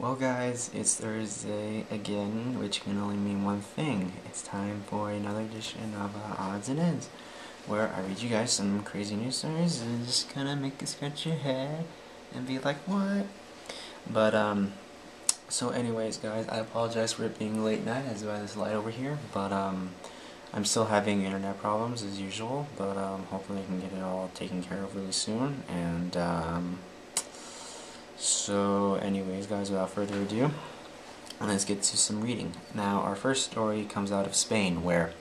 Well guys, it's Thursday again, which can only mean one thing. It's time for another edition of Odds and Ends, where I read you guys some crazy news stories and just kind of make you scratch your head and be like, what? But, so anyways guys, I apologize for it being late night as by this light over here, but, I'm still having internet problems as usual, but, hopefully I can get it all taken care of really soon, and, so anyways guys, without further ado, let's get to some reading. Now our first story comes out of Spain, where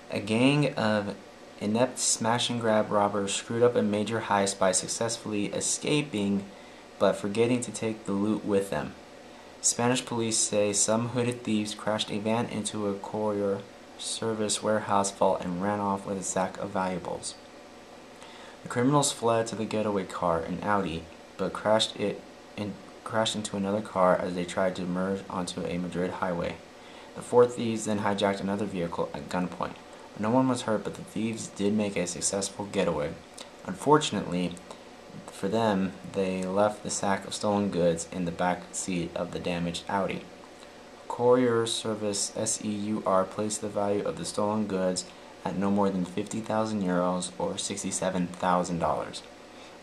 a gang of inept smash and grab robbers screwed up a major heist by successfully escaping but forgetting to take the loot with them. Spanish police say some hooded thieves crashed a van into a courier service warehouse vault and ran off with a sack of valuables. The criminals fled to the getaway car, an Audi, but crashed into another car as they tried to merge onto a Madrid highway. The four thieves then hijacked another vehicle at gunpoint. No one was hurt, but the thieves did make a successful getaway. Unfortunately for them, they left the sack of stolen goods in the back seat of the damaged Audi. Courier Service SEUR placed the value of the stolen goods at no more than €50,000 or $67,000.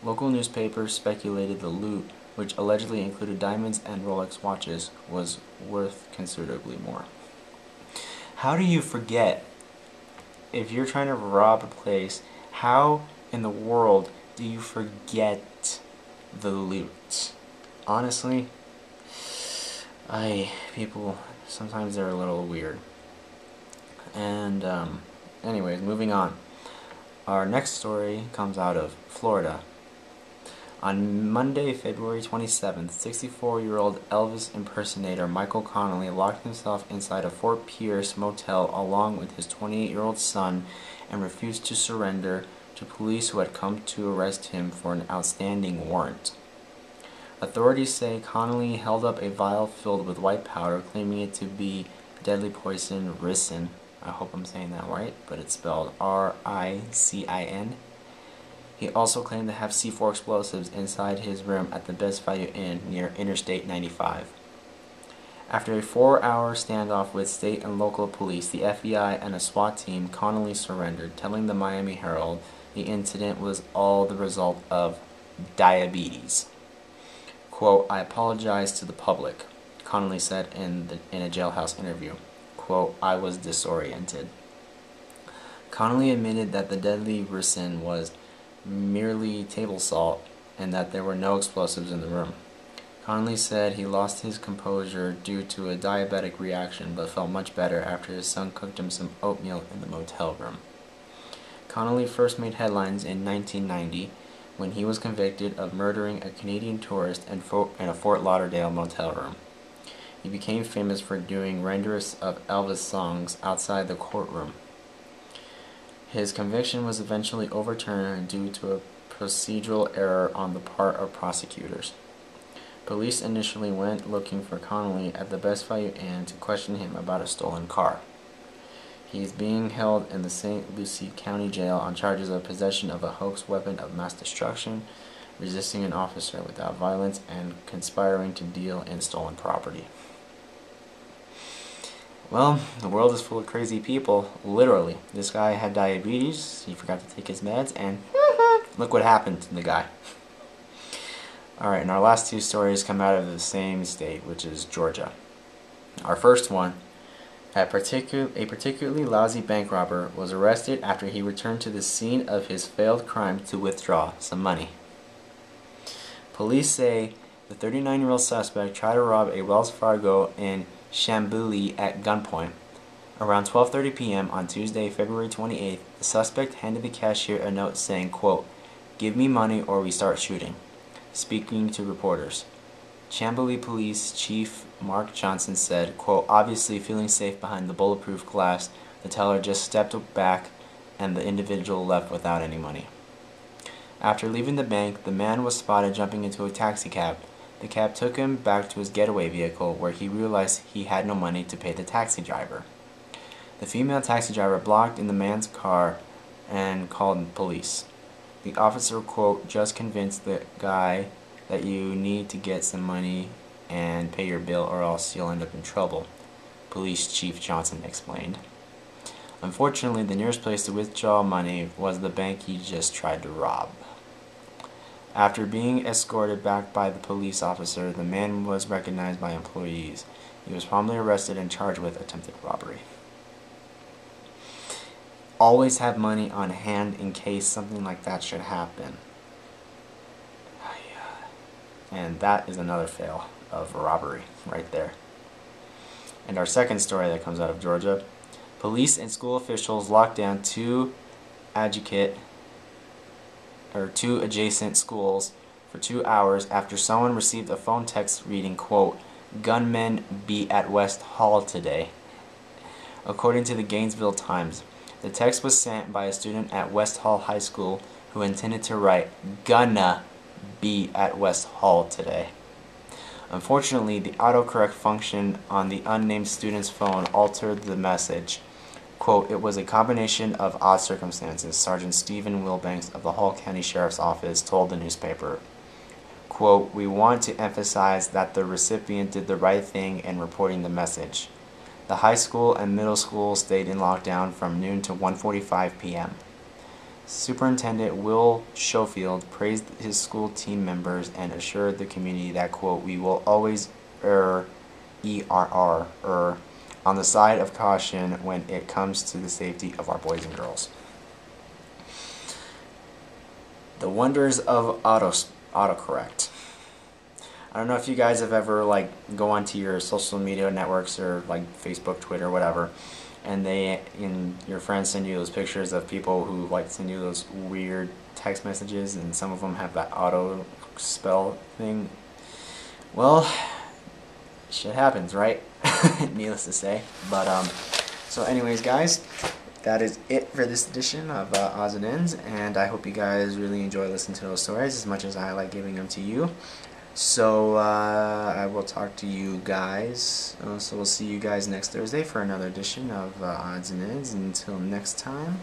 Local newspapers speculated the loot, which allegedly included diamonds and Rolex watches, was worth considerably more. How do you forget? If you're trying to rob a place, how in the world do you forget the loot? Honestly, people, sometimes they're a little weird. And, anyways, moving on. Our next story comes out of Florida. On Monday, February 27th, 64-year-old Elvis impersonator Michael Connolly locked himself inside a Fort Pierce motel along with his 28-year-old son and refused to surrender to police who had come to arrest him for an outstanding warrant. Authorities say Connolly held up a vial filled with white powder, claiming it to be deadly poison ricin. I hope I'm saying that right, but it's spelled R-I-C-I-N. He also claimed to have C4 explosives inside his room at the Best Value Inn near Interstate 95. After a 4-hour standoff with state and local police, the FBI, and a SWAT team, Connolly surrendered, telling the Miami Herald the incident was all the result of diabetes. Quote, "I apologize to the public," Connolly said in a jailhouse interview. Quote, "I was disoriented." Connolly admitted that the deadly ricin was merely table salt and that there were no explosives in the room. Connolly said he lost his composure due to a diabetic reaction but felt much better after his son cooked him some oatmeal in the motel room. Connolly first made headlines in 1990 when he was convicted of murdering a Canadian tourist in a Fort Lauderdale motel room. He became famous for doing renderings of Elvis songs outside the courtroom. His conviction was eventually overturned due to a procedural error on the part of prosecutors. Police initially went looking for Connolly at the Best Value Inn to question him about a stolen car. He is being held in the St. Lucie County Jail on charges of possession of a hoax weapon of mass destruction, resisting an officer without violence, and conspiring to deal in stolen property. Well, the world is full of crazy people, literally. This guy had diabetes, he forgot to take his meds, and look what happened to the guy. Alright, and our last two stories come out of the same state, which is Georgia. Our first one, a particularly lousy bank robber was arrested after he returned to the scene of his failed crime to withdraw some money. Police say the 39-year-old suspect tried to rob a Wells Fargo in Chambly at gunpoint. Around 12:30 p.m. on Tuesday, February 28th, the suspect handed the cashier a note saying, quote, "Give me money or we start shooting." Speaking to reporters, Chambly Police Chief Mark Johnson said, quote, "Obviously feeling safe behind the bulletproof glass, the teller just stepped back and the individual left without any money." After leaving the bank, the man was spotted jumping into a taxi cab. The cab took him back to his getaway vehicle, where he realized he had no money to pay the taxi driver. The female taxi driver blocked in the man's car and called police. The officer, quote, "just convinced the guy that you need to get some money and pay your bill or else you'll end up in trouble, Police Chief Johnson explained. Unfortunately, the nearest place to withdraw money was the bank he just tried to rob. After being escorted back by the police officer, the man was recognized by employees. He was promptly arrested and charged with attempted robbery. Always have money on hand in case something like that should happen. And that is another fail of robbery right there. And our second story that comes out of Georgia. Police and school officials locked down two adjacent schools for 2 hours after someone received a phone text reading, quote, "Gunmen be at West Hall today." According to the Gainesville Times, the text was sent by a student at West Hall High School who intended to write, "Gonna be at West Hall today." Unfortunately, the autocorrect function on the unnamed student's phone altered the message. Quote, "It was a combination of odd circumstances," Sergeant Stephen Wilbanks of the Hall County Sheriff's Office told the newspaper. Quote, "We want to emphasize that the recipient did the right thing in reporting the message." The high school and middle school stayed in lockdown from noon to 1:45 p.m. Superintendent Will Schofield praised his school team members and assured the community that, quote, "We will always err on the side of caution when it comes to the safety of our boys and girls." The wonders of autocorrect. I don't know if you guys have ever go onto your social media networks or Facebook, Twitter, whatever, and your friends send you those pictures of people who send you those weird text messages, and some of them have that auto spell thing. Well, shit happens, right? Needless to say. But so anyways, guys, that is it for this edition of Odds and Ends, and I hope you guys really enjoy listening to those stories as much as I like giving them to you. So I will talk to you guys. So we'll see you guys next Thursday for another edition of Odds and Ends. Until next time,